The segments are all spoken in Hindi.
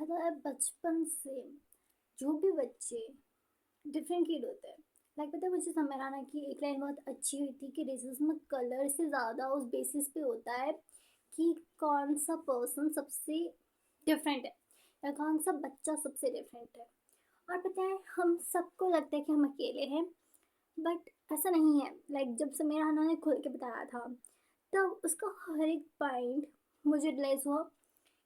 अगर बचपन से जो भी बच्चे डिफरेंट किड होते हैं, लाइक पता है मुझे समझ आना कि एक लाइन बहुत अच्छी हुई थी कि रेसिज्म कलर से ज़्यादा उस बेसिस पे होता है कि कौन सा पर्सन सबसे डिफरेंट है या कौन सा बच्चा सबसे डिफरेंट है। और पता है हम सबको लगता है कि हम अकेले हैं, बट ऐसा नहीं है। लाइक जब से मेरा ने खुल के बताया था तब उसका हर एक पॉइंट मुझे रियलाइज हुआ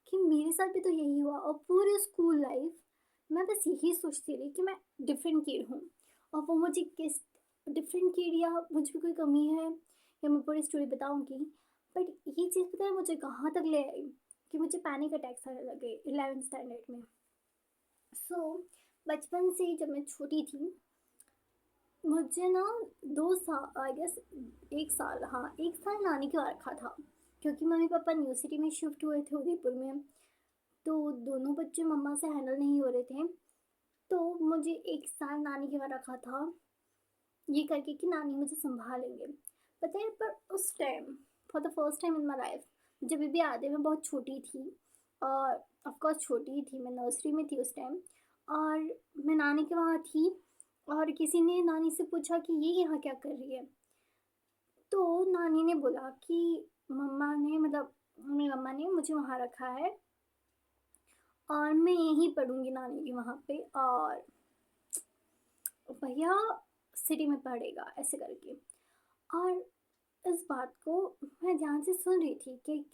कि मेरे साथ भी तो यही हुआ। और पूरे स्कूल लाइफ मैं बस यही सोचती रही कि मैं डिफरेंट किड हूँ, और वो मुझे किस डिफरेंट किड या मुझ में कोई कमी है या मैं पूरी स्टोरी बताऊँगी। बट ये चीज़ पता है मुझे कहाँ तक ले आई कि मुझे पैनिक अटैक्स आने लगे 11th स्टैंडर्ड में। सो बचपन से ही जब मैं छोटी थी मुझे ना 2 साल आई गेस 1 साल, हाँ 1 साल नानी के वहाँ रखा था, क्योंकि मम्मी पापा न्यू सिटी में शिफ्ट हुए थे उदयपुर में। तो दोनों बच्चे मम्मा से हैंडल नहीं हो रहे थे, तो मुझे 1 साल नानी के वहाँ रखा था, ये करके कि नानी मुझे संभालेंगे। पता है पर उस time for the first time in my life जब भी याद है मैं बहुत छोटी थी, और ऑफकोर्स छोटी ही थी, मैं नर्सरी में थी उस टाइम। और मैं नानी के वहाँ थी और किसी ने नानी से पूछा कि ये यहाँ क्या कर रही है। तो नानी ने बोला कि मम्मा ने मतलब मेरी मम्मा ने मुझे वहाँ रखा है और मैं यहीं पढ़ूंगी नानी के वहाँ पे, और भैया सिटी में पढ़ेगा ऐसे करके। और इस बात को मैं ध्यान से सुन रही थी कि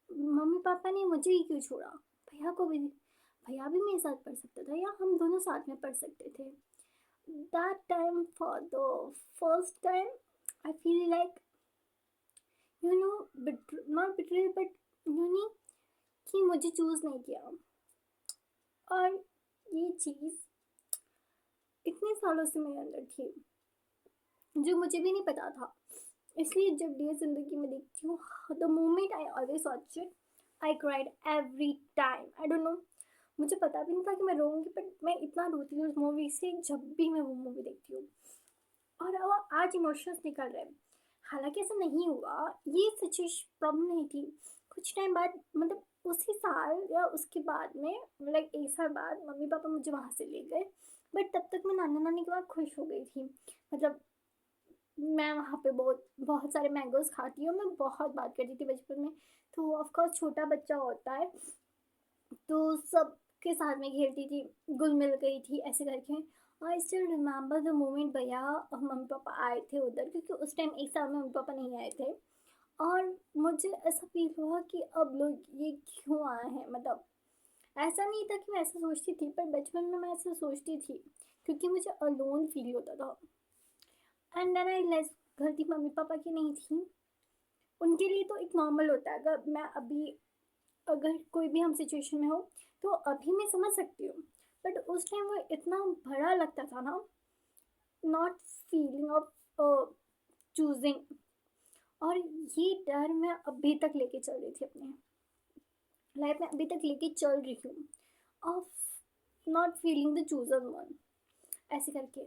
मम्मी पापा ने मुझे ही क्यों छोड़ा, भैया को भी, भैया भी मेरे साथ पढ़ सकता था या हम दोनों साथ में पढ़ सकते थे। That time for the first time I feel like you know not betrayal but you नी कि मुझे चूज नहीं किया। और ये चीज़ इतने सालों से मेरे अंदर थी जो मुझे भी नहीं पता था। इसलिए जब डियर जिंदगी में देखती हूँ, the moment I always watch it, I cried every time. I don't know, मुझे पता भी नहीं था कि मैं रोऊंगी, बट मैं इतना रोती हूँ उस मूवी से जब भी मैं वो मूवी देखती हूँ। और अब आज इमोशंस निकल रहे हैं। हालांकि ऐसा नहीं हुआ, ये सिचुएशन प्रॉब्लम नहीं थी। कुछ टाइम बाद मतलब उसी साल या उसके बाद में, लाइक 1 साल बाद मम्मी पापा मुझे वहाँ से ले गए। बट तब तक मैं नाना नानी के बाद खुश हो गई थी। मतलब मैं वहाँ पे बहुत बहुत सारे मैंगोज खाती हूँ, मैं बहुत बात करती थी बचपन में। तो ऑफकोर्स छोटा बच्चा होता है तो सबके साथ में खेलती थी, घुल मिल गई थी ऐसे करके। I still remember the moment भैया और मम्मी पापा आए थे उधर, क्योंकि उस टाइम 1 साल में मम्मी पापा नहीं आए थे। और मुझे ऐसा फील हुआ कि अब लोग ये क्यों आए हैं। मतलब ऐसा नहीं था कि मैं ऐसा सोचती थी, पर बचपन में मैं ऐसा सोचती थी क्योंकि मुझे अलोन फील होता था। एंड देन आई रियलाइज गलती मम्मी पापा की नहीं थी, उनके लिए तो एक नॉर्मल होता है। अगर मैं अभी, अगर कोई भी हम सिचुएशन में हो तो अभी मैं समझ सकती हूँ, बट उस टाइम वो इतना बड़ा लगता था ना, नॉट फीलिंग ऑफ चूजिंग। और ये डर मैं अभी तक लेके चल रही थी अपने लाइफ में, अभी तक लेके चल रही हूँ, of not feeling the chooser one ऐसे करके।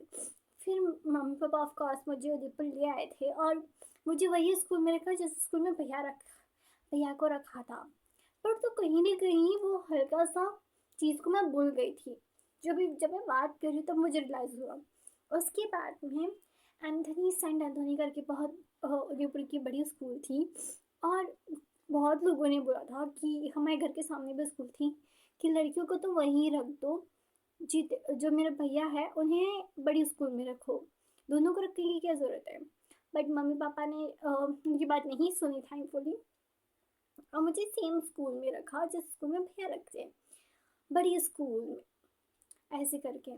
फिर मम्मी पापा ऑफ कोर्स मुझे उदयपुर ले आए थे और मुझे वही स्कूल में रखा जिस स्कूल में भैया को रखा था। पर तो कहीं ना कहीं वो हल्का सा चीज़ को मैं भूल गई थी। जब मैं बात कर रही तब मुझे रियलाइज हुआ। उसके बाद में एंथनी सेंट एंथनी करके बहुत उदयपुर की बड़ी स्कूल थी, और बहुत लोगों ने बोला था कि हमारे घर के सामने भी स्कूल थी कि लड़कियों को तो वहीं रख दो, जीत जो मेरे भैया है उन्हें बड़ी स्कूल में रखो, दोनों को रखने की क्या ज़रूरत है। बट मम्मी पापा ने उनकी बात नहीं सुनी थैंकफुली, और मुझे सेम स्कूल में रखा जिस स्कूल में भैया रखते हैं, बड़ी स्कूल में ऐसे करके।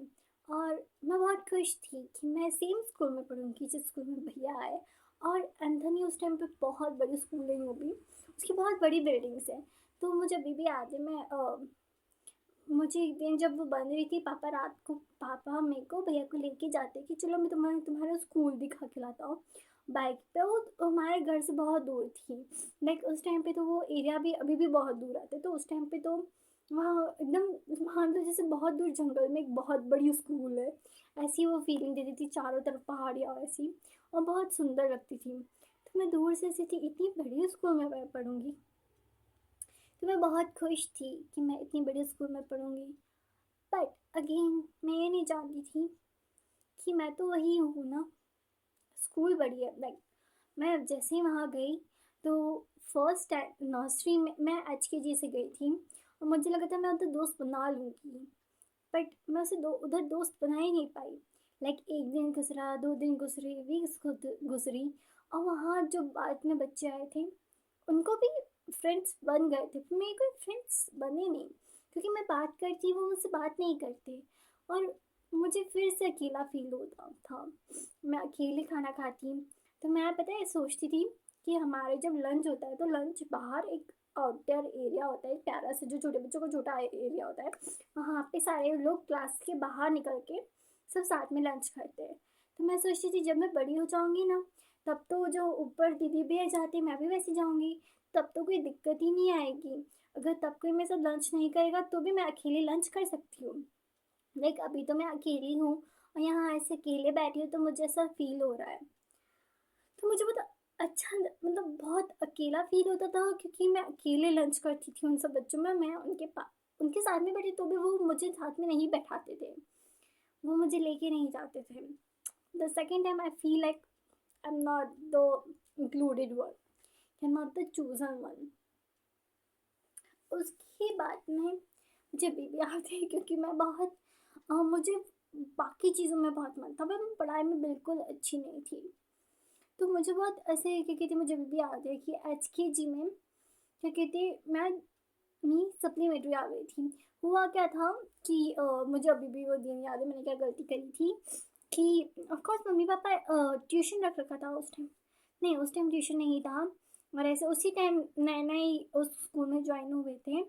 और मैं बहुत खुश थी कि मैं सेम स्कूल में पढ़ूंगी जिस स्कूल में भैया आए। और एंथनी उस टाइम पे बहुत बड़ी स्कूल नहीं, वो भी उसकी बहुत बड़ी बिल्डिंग्स है। तो मुझे अभी भी याद है, मैं मुझे एक दिन जब वो बन रही थी, पापा रात को पापा मेरे को भैया को लेके जाते कि चलो मैं तुम्हारा स्कूल दिखा के लाता हूँ। बाइक पे वो हमारे घर से बहुत दूर थी। लाइक उस टाइम पे तो वो एरिया भी अभी भी बहुत दूर आते, तो उस टाइम पे तो वहाँ एकदम मान लो जैसे बहुत दूर जंगल में एक बहुत बड़ी स्कूल है, ऐसी वो फीलिंग देती थी, चारों तरफ पहाड़ियाँ ऐसी, और बहुत सुंदर लगती थी। तो मैं दूर से ऐसी थी इतनी बड़ी स्कूल में मैं पढ़ूंगी। तो मैं बहुत खुश थी कि मैं इतनी बड़े स्कूल में पढ़ूंगी। बट अगेन मैं ये नहीं जानती थी कि मैं तो वही हूँ ना, स्कूल बड़ी है। लाइक मैं जैसे ही वहाँ गई तो फर्स्ट नर्सरी में मैं HKG से गई थी और मुझे लगा था मैं उधर दोस्त बना लूँगी, बट मैं उसे उधर दोस्त बना ही नहीं पाई। लाइक एक दिन गुजरा, 2 दिन गुजरे, वीक्स गुजरी, और वहाँ जो बाद में बच्चे आए थे उनको भी फ्रेंड्स बन गए थे, पर मेरे कोई फ्रेंड्स बने नहीं, क्योंकि मैं बात करती वो मुझसे बात नहीं करते। और मुझे फिर से अकेला फील होता था। मैं अकेले खाना खाती, तो मैं पता है सोचती थी कि हमारे जब लंच होता है तो लंच बाहर एक आउटडोर एरिया होता है प्यारा से, जो छोटे बच्चों का छोटा एरिया होता है, वहाँ पे सारे लोग क्लास के बाहर निकल के सब साथ में लंच करते हैं। तो मैं सोचती थी जब मैं बड़ी हो जाऊँगी ना, तब तो जो ऊपर दीदी भी जाती मैं भी वैसे जाऊँगी, तब तो कोई दिक्कत ही नहीं आएगी। अगर तब कोई मेरे साथ लंच नहीं करेगा तो भी मैं अकेले लंच कर सकती हूँ। लाइक अभी तो मैं अकेली हूँ और यहाँ ऐसे अकेले बैठी हूँ तो मुझे ऐसा फील हो रहा है। तो मुझे बहुत अच्छा, मतलब बहुत अकेला फील होता था, क्योंकि मैं अकेले लंच करती थी उन सब बच्चों में। मैं उनके साथ में बैठी तो भी वो मुझे साथ में नहीं बैठाते थे, वो मुझे लेके नहीं जाते थे। The second time I feel like I am not the included one, I am not the chosen one. उसके बाद में मुझे बेबी आते हैं, क्योंकि मैं बहुत मुझे बाकी चीज़ों में बहुत मन था, मैं पढ़ाई में बिल्कुल अच्छी नहीं थी। तो मुझे बहुत ऐसे क्या कहते, मुझे भी याद है कि HKG में क्या कहते मैं सप्लीमेंट्री आ गई थी। हुआ क्या था कि मुझे अभी भी वो दिन याद है मैंने क्या गलती करी थी कि ऑफकोर्स मम्मी पापा ट्यूशन रख रखा था उस टाइम। नहीं, उस टाइम ट्यूशन नहीं था, और ऐसे उसी टाइम नए नए उस स्कूल में ज्वाइन हुए थे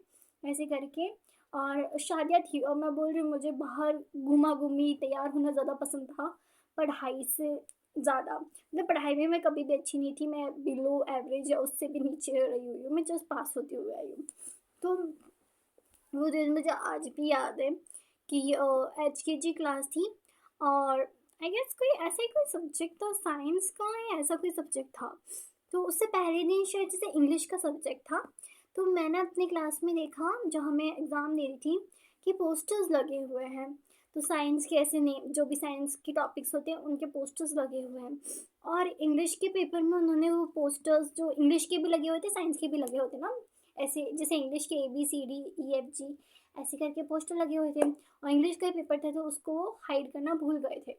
ऐसे करके। और शादियाँ थी और मैं बोल रही हूँ मुझे बाहर घूमा घूमी तैयार होना ज़्यादा पसंद था पढ़ाई से ज़्यादा। मतलब पढ़ाई में मैं कभी भी अच्छी नहीं थी, मैं बिलो एवरेज या उससे भी नीचे रही हुई हूँ, मैं जस्ट पास होती हुई आई हूँ। तो वो दिन मुझे आज भी याद है कि HKG क्लास थी, और आई गेस कोई ऐसा ही कोई सब्जेक्ट था साइंस का या ऐसा कोई सब्जेक्ट था। तो उससे पहले दिन शायद जैसे इंग्लिश का सब्जेक्ट था। तो मैंने अपनी क्लास में देखा जहाँ मैं एग्ज़ाम दे रही थी कि पोस्टर्स लगे हुए हैं। तो साइंस के ऐसे नेम, जो भी साइंस के टॉपिक्स होते हैं उनके पोस्टर्स लगे हुए हैं, और इंग्लिश के पेपर में उन्होंने वो पोस्टर्स जो इंग्लिश के भी लगे होते साइंस के भी लगे होते ना, ऐसे जैसे इंग्लिश के ABCD EFG ऐसे करके पोस्टर लगे हुए थे, और इंग्लिश का पेपर था तो उसको हाइड करना भूल गए थे।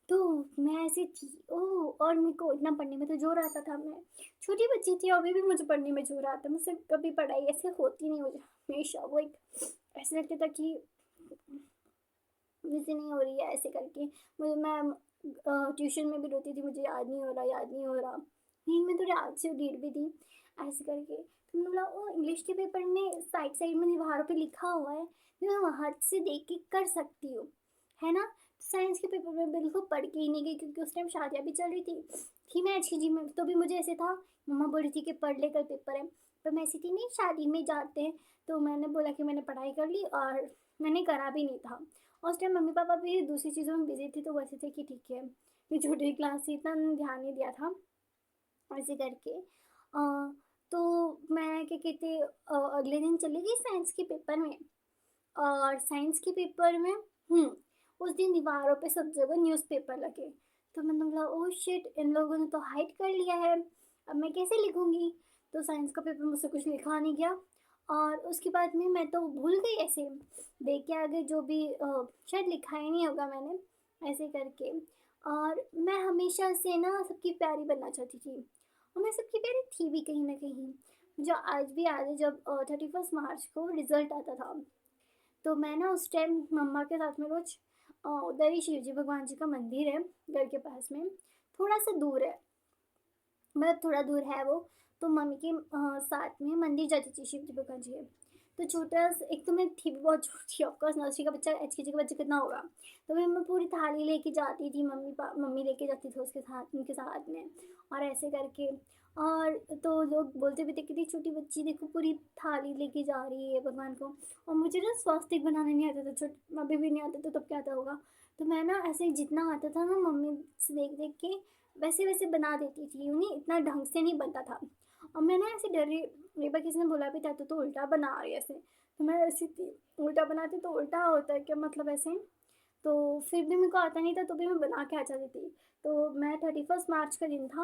तो मैं ऐसी थी ओह, और मेरे को इतना पढ़ने में तो जोर आता था। मैं छोटी बच्ची थी और अभी भी मुझे पढ़ने में जोर आता, मुझसे कभी पढ़ाई ऐसे होती नहीं, मुझे हमेशा वो एक ऐसे लगता था कि मुझसे नहीं हो रही है ऐसे करके। मुझे मैं ट्यूशन में भी रोती थी, मुझे याद नहीं हो रहा, याद नहीं हो रहा। नींद में थोड़ी आलसी और ढीठ भी थी ऐसे करके। तो मैंने बोला ओ इंग्लिश के पेपर में साइड साइड में दीवारों पे लिखा हुआ है, मैं वहाँ से देख के कर सकती हूँ, है ना। साइंस के पेपर में बिल्कुल पढ़ के ही नहीं गई, क्योंकि उस टाइम शादियाँ भी चल रही थी मैं HKG में। तो भी मुझे ऐसे था, मम्मा बोल रही थी कि पढ़ ले कल पेपर है, पर मैं ऐसी थी नहीं शादी में जाते हैं। तो मैंने बोला कि मैंने पढ़ाई कर ली और मैंने करा भी नहीं था। उस टाइम मम्मी पापा भी दूसरी चीज़ों में बिजी थे, तो वैसे थे कि ठीक है, ये छोटी क्लास से इतना ध्यान नहीं दिया था ऐसे करके। तो मैं क्या कहते अगले दिन चली गई साइंस के पेपर में, और साइंस के पेपर में उस दिन दीवारों पे सब जगह न्यूज़पेपर लगे। तो मैंने बोला ओह शिट, इन लोगों ने तो हाइड कर लिया है, अब मैं कैसे लिखूँगी। तो साइंस का पेपर मुझसे कुछ लिखा नहीं गया, और उसके बाद में मैं तो भूल गई ऐसे देख के आगे जो भी शायद लिखा ही नहीं होगा मैंने ऐसे करके। और मैं हमेशा से ना सबकी प्यारी बनना चाहती थी, और मैं सबकी प्यारी थी भी कहीं ना कहीं। मुझे आज भी याद है जब 31 मार्च को रिज़ल्ट आता था, तो मैं ना उस टाइम मम्मा के साथ में रोज उधर ही शिव जी भगवान जी का मंदिर है घर के पास में, थोड़ा सा दूर है, मतलब थोड़ा दूर है वो। तो मम्मी के साथ में मंदिर जाती थी शिव जी भगवान जी के। तो छोटा एक तो मैं थी भी बहुत छोटी, ऑफकोर्स नर्सरी का बच्चा HKG का बच्चा कितना होगा। तो मैं पूरी थाली लेके जाती थी, मम्मी लेके जाती थी उसके साथ उनके साथ में, और ऐसे करके। और तो लोग बोलते भी थे कि देख छोटी बच्ची देखो पूरी थाली लेके जा रही है भगवान को। और मुझे ना स्वास्तिक बनाने नहीं आता था, अभी भी नहीं आता था, तब क्या आता होगा। तो मैं ना ऐसे जितना आता था ना मम्मी से देख देख के वैसे वैसे बना देती थी, यूँ नहीं इतना ढंग से नहीं बनता था। और मैं ना ऐसे डर रही, एक बार किसी ने बोला भी था तो उल्टा बना रही है ऐसे, तो मैं ऐसी थी, उल्टा बनाती तो उल्टा होता है क्या मतलब ऐसे। तो फिर भी मेरे को आता नहीं था तो भी मैं बना के आ जाती थी। तो मैं 31 मार्च का दिन था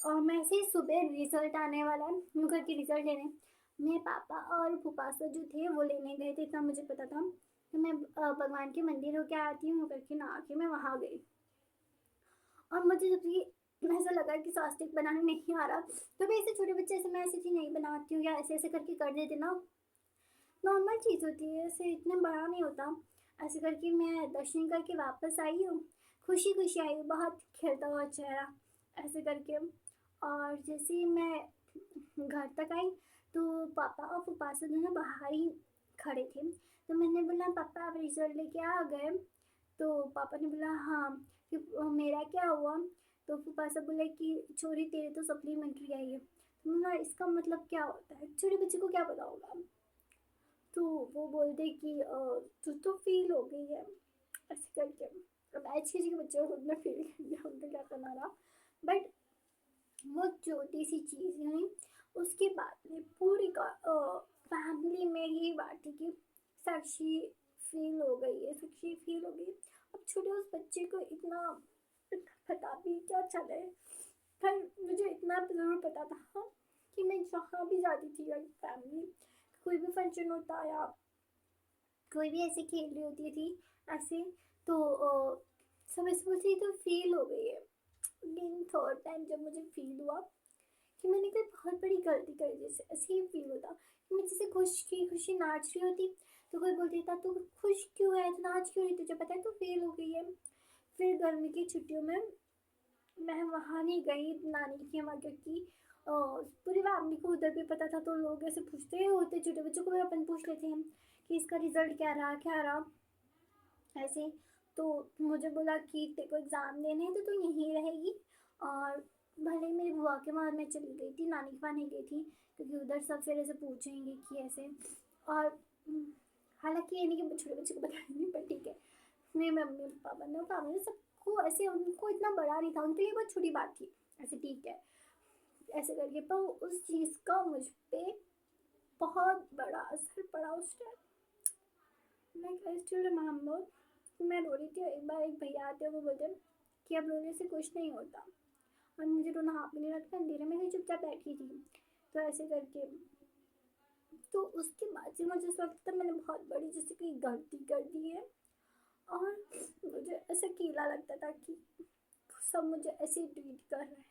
और मैं ऐसे ही सुबह रिजल्ट आने वाला है, मैं घर की रिजल्ट लेने, मेरे पापा और फूफासा जो थे वो लेने गए थे, इतना मुझे पता था। तो मैं भगवान के मंदिर होके आती हूँ करके ना आके मैं वहाँ गई। और मुझे जब ये ऐसा लगा कि स्वास्तिक बनाने नहीं आ रहा, तो भी ऐसे छोटे बच्चे ऐसे मैं ऐसी थी नहीं बनाती हूँ या ऐसे ऐसे करके कर देते ना, नॉर्मल चीज़ होती है, ऐसे इतना बड़ा नहीं होता। ऐसे करके मैं दर्शन करके वापस आई हूँ, खुशी खुशी आई हूँ, बहुत खिलता हुआ चेहरा ऐसे करके। और जैसे ही मैं घर तक आई तो पापा और फूफासा दोनों बाहर ही खड़े थे। तो मैंने बोला पापा आप रिजल्ट लेके आ गए? तो पापा ने बोला हाँ। फिर मेरा क्या हुआ? तो फूफासा बोले कि छोरी तेरे तो सप्लीमेंट्री आई है। तो मैंने बोला इसका मतलब क्या होता है, छोटे बच्चे को क्या पता होगा। तो वो बोलते कि तू तो फेल हो गई है ऐसे करके। अब एच के जी के बच्चे को खुद में फेल कर दिया, उनका क्या करना रहा। बट वो छोटी सी चीज़ है, उसके बाद में पूरी का फैमिली में यही बात थी कि साक्षी फेल हो गई है, साक्षी फेल हो गई। अब छोटे उस बच्चे को इतना पता भी क्या चले, पर मुझे इतना ज़रूर पता था कि मैं जहाँ भी जाती थी या फैमिली कोई भी फंक्शन होता या कोई भी ऐसे खेल रही होती थी ऐसे, तो सब ऐसे बोलती थी तो फेल हो गई है। लेकिन थर्ड टाइम जब मुझे फील हुआ कि मैंने कोई बहुत बड़ी गलती कर दी, जैसे ऐसे ही फील होता कि मैं जैसे खुश की खुशी नाच रही होती, तो कोई बोलती था तू खुश क्यों है, तू नाच क्यों रही, तुझे पता है तू फेल हो गई है। फिर गर्मी की छुट्टियों में मैं वहाँ नहीं गई नानी के यहाँ, क्योंकि पूरी फैमिली को उधर भी पता था, तो लोग ऐसे पूछते होते, छोटे बच्चों को भी अपन पूछ लेते हैं कि इसका रिजल्ट क्या रहा ऐसे। तो मुझे बोला कि तेरे को एग्ज़ाम देने हैं तो तू यहीं रहेगी। और भले ही मेरी बुआ के वहाँ मैं चली गई थी, नानी के वहाँ नहीं गई थी, क्योंकि उधर सब फिर ऐसे पूछेंगे कि ऐसे। और हालांकि ये नहीं कि छोटे बच्चे को बताएंगे, पर ठीक है। मेरे मम्मी पापा ने सबको ऐसे, उनको इतना बड़ा नहीं था, उनके लिए बहुत छोटी बात थी ऐसे, ठीक है ऐसे करके। पर उस चीज़ का मुझ पे बहुत बड़ा असर पड़ा उस टाइम। मैं आई स्टिल रिमेम्बर, मैं रो रही थी, एक बार एक भैया आते हैं, वो बोलते हैं कि अब रोने से कुछ नहीं होता। और मुझे रोना हाथ में नहीं रखा, अंधेरे में ही चुपचाप बैठी थी, तो ऐसे करके। तो उसके बाद से मुझे ऐसा लगता था मैंने बहुत बड़ी जैसे कोई गलती कर दी है। और मुझे ऐसा अकेला लगता था कि सब मुझे ऐसे ट्रीट कर रहे हैं।